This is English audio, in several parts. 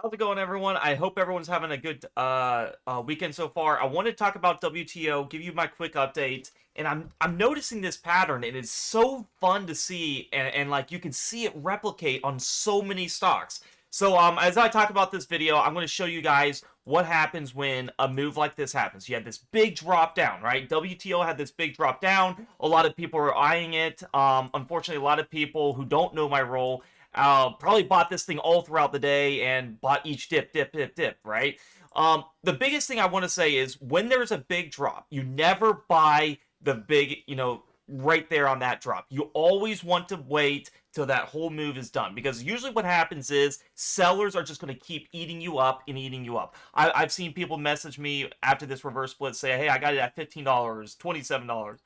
How's it going, everyone? I hope everyone's having a good weekend so far. I want to talk about WTO, give you my quick update, and I'm noticing this pattern, and it's so fun to see, and like you can see it replicate on so many stocks. So as I talk about this video, I'm going to show you guys what happens when a move like this happens. You had this big drop down, right? WTO had this big drop down. A lot of people are eyeing it. Unfortunately, a lot of people who don't know my role probably bought this thing all throughout the day and bought each dip, right? The biggest thing I want to say is when there's a big drop, you never buy the big, right there on that drop. You always want to wait till that whole move is done, because usually what happens is sellers are just going to keep eating you up and eating you up. I've seen people message me after this reverse split say, hey, I got it at $15, $27.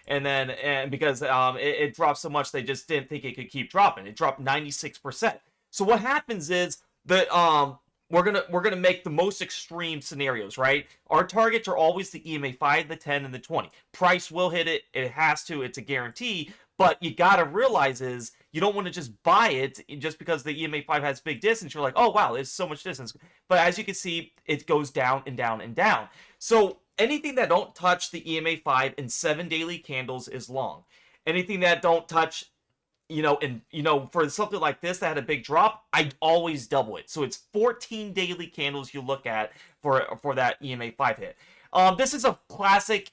And because it dropped so much, they just didn't think it could keep dropping. It dropped 96%. So what happens is that we're gonna make the most extreme scenarios, right? Our targets are always the EMA 5, the 10, and the 20. Price will hit it. It has to. It's a guarantee. But you gotta realize is you don't want to just buy it just because the EMA 5 has big distance. You're like, oh wow, there's so much distance. But as you can see, it goes down and down and down. So anything that don't touch the EMA 5 in 7 daily candles is long. Anything that don't touch, for something like this that had a big drop, I always double it. So it's 14 daily candles you look at for that EMA 5 hit. This is a classic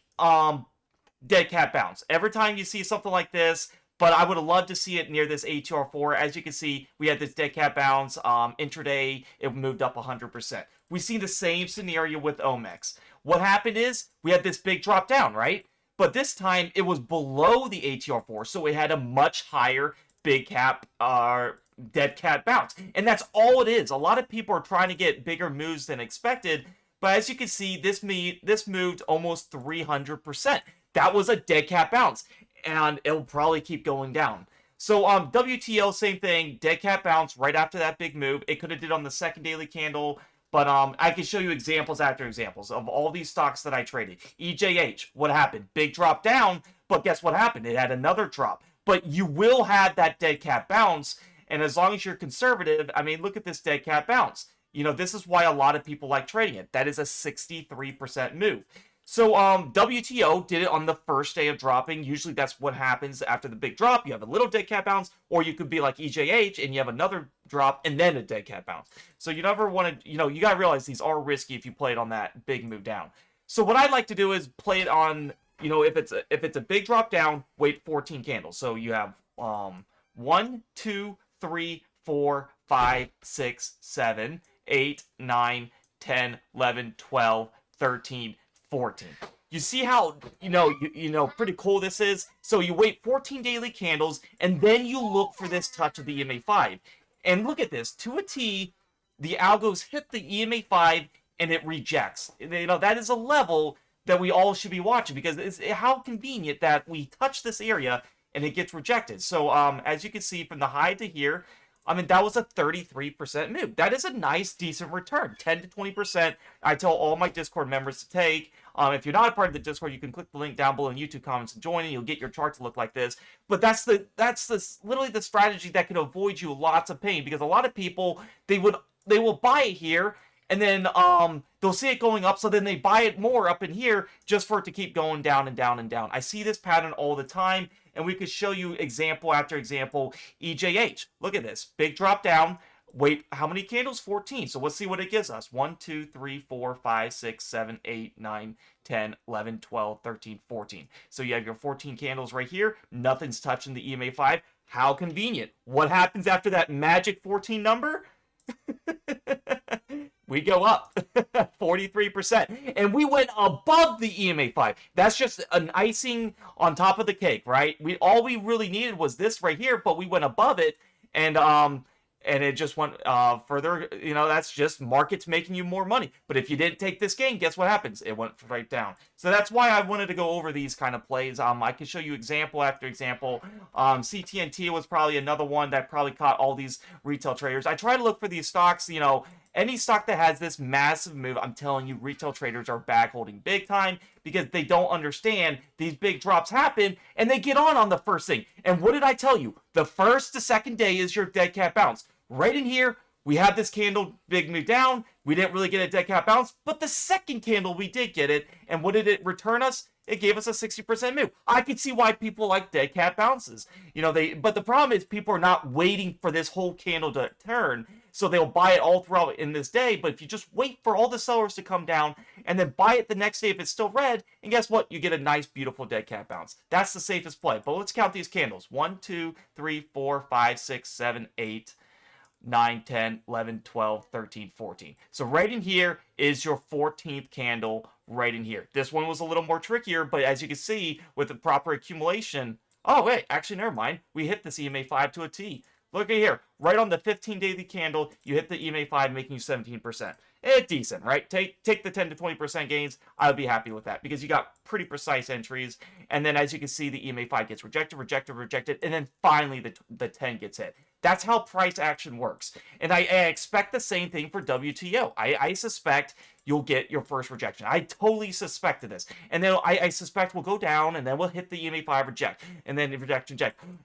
dead cat bounce. Every time you see something like this, but I would have loved to see it near this ATR4. As you can see, we had this dead cat bounce. Intraday, it moved up 100%. We see the same scenario with OMEX. What happened is we had this big drop down, right? But this time it was below the ATR4, so it had a much higher big cap dead cat bounce. And that's all it is. A lot of people are trying to get bigger moves than expected, but as you can see, this moved almost 300%. That was a dead cat bounce, and it'll probably keep going down. So WTO, same thing, dead cat bounce right after that big move. It could have did on the second daily candle, but I can show you examples after examples of all these stocks that I traded. EJH, what happened? Big drop down, but guess what happened? It had another drop. But you will have that dead cat bounce, and as long as you're conservative, I mean, look at this dead cat bounce. This is why a lot of people like trading it. That is a 63% move. So WTO did it on the first day of dropping. Usually that's what happens after the big drop. You have a little dead cat bounce, or you could be like EJH and you have another drop and then a dead cat bounce. So you never want to, you got to realize these are risky if you play it on that big move down. So what I'd like to do is play it on, if it's a big drop down, wait 14 candles. So you have 1, 2, 3, 4, 5, 6, 7, 8, 9, 10, 11, 12, 13, 14. You see how, pretty cool this is? So you wait 14 daily candles, and then you look for this touch of the EMA 5. And look at this. To a T, the algos hit the EMA 5, and it rejects. That is a level that we all should be watching, because it's how convenient that we touch this area, and it gets rejected. So as you can see, from the high to here, I mean, that was a 33% move. That is a nice, decent return. 10 to 20%. I tell all my Discord members to take. If you're not a part of the Discord, you can click the link down below in YouTube comments and join, and you'll get your chart to look like this. But that's literally the strategy that can avoid you lots of pain, because a lot of people, they will buy it here, and then they'll see it going up, so then they buy it more up in here just for it to keep going down and down and down. I see this pattern all the time, and we could show you example after example. EJH, look at this. Big drop down. Wait, how many candles? 14. So let's see what it gives us. 1, 2, 3, 4, 5, 6, 7, 8, 9, 10, 11, 12, 13, 14. So you have your 14 candles right here. Nothing's touching the EMA 5. How convenient. What happens after that magic 14 number? We go up 43%, and we went above the EMA 5. That's just an icing on top of the cake, right? All we really needed was this right here, but we went above it, and it just went further. That's just markets making you more money. But if you didn't take this gain, guess what happens? It went right down. So that's why I wanted to go over these kind of plays. I can show you example after example. CTNT was probably another one that probably caught all these retail traders. I try to look for these stocks, any stock that has this massive move. I'm telling you, retail traders are back holding big time, because they don't understand these big drops happen, and they get on the first thing. And what did I tell you? The first to second day is your dead cat bounce. Right in here, We had this candle, big move down. We didn't really get a dead cat bounce, but the second candle we did get it. And what did it return us? It gave us a 60% move. I could see why people like dead cat bounces. But the problem is people are not waiting for this whole candle to turn. So they'll buy it all throughout in this day. But if you just wait for all the sellers to come down and then buy it the next day if it's still red, and guess what? You get a nice, beautiful dead cat bounce. That's the safest play. But let's count these candles. 1, 2, 3, 4, 5, 6, 7, 8, 9, 10, 11, 12, 13, 14. So right in here is your 14th candle right in here. This one was a little more trickier, but as you can see with the proper accumulation, oh wait, actually never mind. We hit this EMA 5 to a T. Look at here, right on the 15 daily candle, you hit the EMA 5 making you 17%. It's decent, right? Take the 10 to 20% gains. I would be happy with that because you got pretty precise entries. And then as you can see, the EMA 5 gets rejected, and then finally the 10 gets hit. That's how price action works. And I expect the same thing for WTO. I suspect you'll get your first rejection. I totally suspected this. And then I suspect we'll go down, and then we'll hit the EMA 5 reject, and then reject.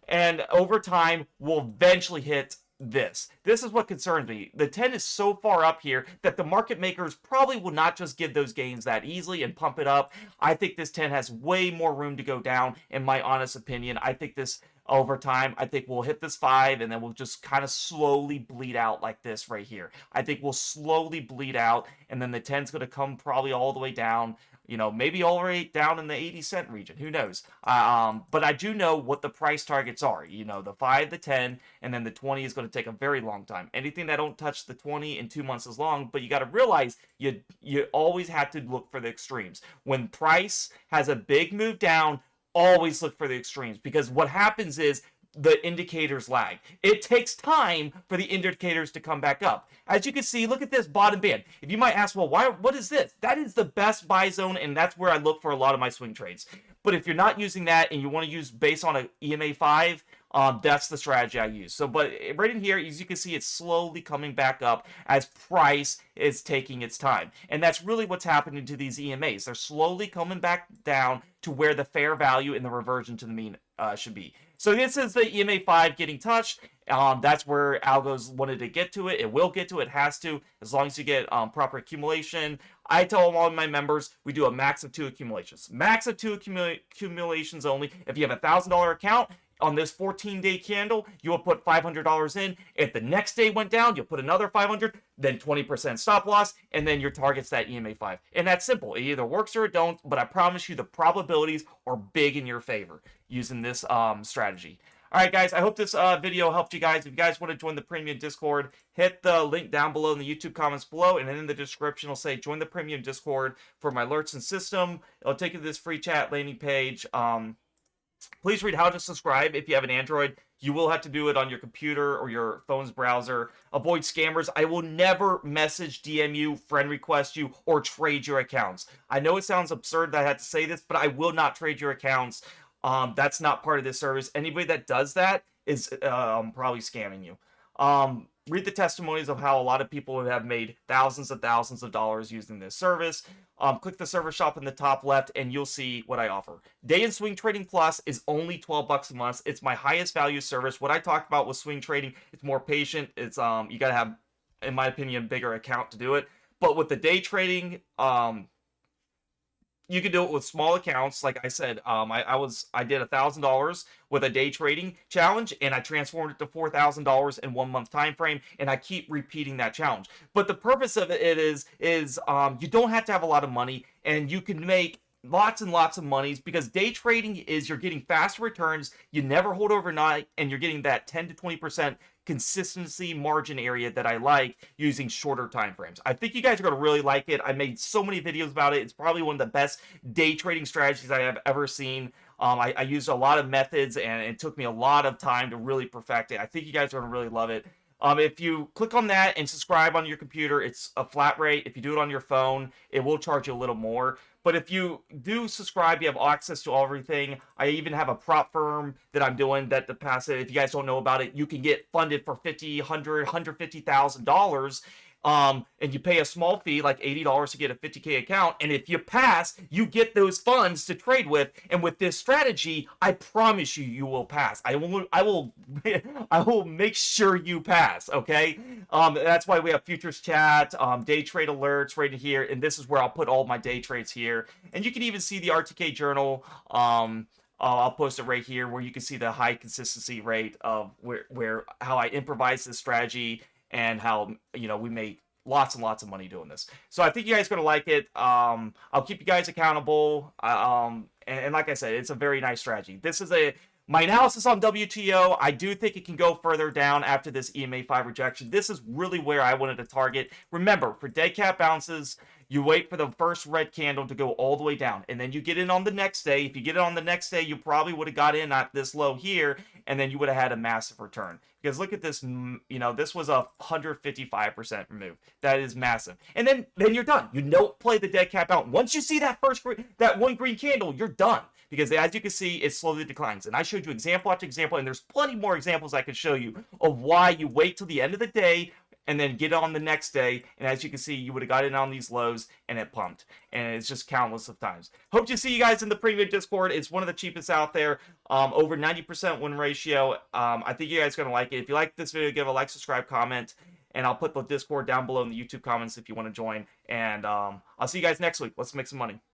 And over time, we'll eventually hit this. This is what concerns me. The 10 is so far up here that the market makers probably will not just give those gains that easily and pump it up. I think this 10 has way more room to go down, in my honest opinion. I think this over time, I think we'll hit this 5 and then we'll just kind of slowly bleed out like this right here. I think we'll slowly bleed out and then the 10's going to come probably all the way down, maybe all the way down in the 80-cent region. Who knows? But I do know what the price targets are. The 5, the 10, and then the 20 is going to take a very long time. Anything that don't touch the 20 in 2 months is long, but you got to realize you always have to look for the extremes. When price has a big move down, always look for the extremes because what happens is the indicators lag. It takes time for the indicators to come back up. As you can see, look at this bottom band. If you might ask, well, what is this? That is the best buy zone, and that's where I look for a lot of my swing trades. But if you're not using that and you want to use based on an EMA 5, that's the strategy I use. But right in here, as you can see, it's slowly coming back up as price is taking its time. And that's really what's happening to these EMAs. They're slowly coming back down to where the fair value and the reversion to the mean should be. So this is the EMA 5 getting touched. That's where algos wanted to get to it. It will get to it. It has to, as long as you get proper accumulation. I tell all of my members, we do a max of 2 accumulations. Max of 2 accumulations only. If you have a $1,000 account, on this 14-day candle, you will put $500 in. If the next day went down, you'll put another $500, then 20% stop loss, and then your target's that EMA 5. And that's simple. It either works or it don't, but I promise you the probabilities are big in your favor using this strategy. All right, guys, I hope this video helped you guys. If you guys want to join the premium Discord, hit the link down below in the YouTube comments below, and then in the description, it'll say join the premium Discord for my alerts and system. It'll take you to this free chat landing page. Please read how to subscribe if you have an Android. You will have to do it on your computer or your phone's browser. Avoid scammers. I will never message, DM you, friend request you, or trade your accounts. I know it sounds absurd that I had to say this, but I will not trade your accounts. That's not part of this service. Anybody that does that is probably scamming you. Read the testimonies of how a lot of people have made thousands of dollars using this service. Click the server shop in the top left and you'll see what I offer. Day and Swing Trading Plus is only $12 a month. It's my highest value service. What I talked about with swing trading, it's more patient. It's you gotta have, in my opinion, a bigger account to do it. But with the day trading, you can do it with small accounts. Like I said, I did $1,000 with a day trading challenge, and I transformed it to $4,000 in 1 month time frame, and I keep repeating that challenge. But the purpose of it is you don't have to have a lot of money, and you can make lots and lots of monies because day trading is you're getting faster returns, you never hold overnight, and you're getting that 10 to 20% consistency margin area that I like using shorter time frames. I think you guys are going to really like it. I made so many videos about it. It's probably one of the best day trading strategies I have ever seen. I used a lot of methods and it took me a lot of time to really perfect it. I think you guys are going to really love it. If you click on that and subscribe on your computer, it's a flat rate. If you do it on your phone, it will charge you a little more. But if you do subscribe, you have access to everything. I even have a prop firm that I'm doing that the passive, if you guys don't know about it, you can get funded for $50,000, $100,000, $150,000. And you pay a small fee, like $80 to get a 50K account. And if you pass, you get those funds to trade with. And with this strategy, I promise you, you will pass. I will make sure you pass. Okay. That's why we have futures chat, day trade alerts right here. And this is where I'll put all my day trades here. And you can even see the RTK journal. I'll post it right here where you can see the high consistency rate of where how I improvise this strategy and how we make lots and lots of money doing this. So I think you guys are gonna like it. I'll keep you guys accountable. And like I said, it's a very nice strategy. This is my analysis on WTO. I do think it can go further down after this EMA5 rejection. This is really where I wanted to target. Remember, for dead cat bounces, you wait for the first red candle to go all the way down, and then you get in on the next day. If you get it on the next day, you probably would have got in at this low here, and then you would have had a massive return. Because look at this, this was a 155% move. That is massive. And then you're done. You don't play the dead cat bounce. Once you see that that one green candle, you're done. Because as you can see, it slowly declines. And I showed you example after example, and there's plenty more examples I could show you of why you wait till the end of the day and then get on the next day. And as you can see, you would have got in on these lows and it pumped. And it's just countless of times. Hope to see you guys in the premium Discord. It's one of the cheapest out there. Over 90% win ratio. I think you guys are going to like it. If you like this video, give a like, subscribe, comment. And I'll put the Discord down below in the YouTube comments if you want to join. And I'll see you guys next week. Let's make some money.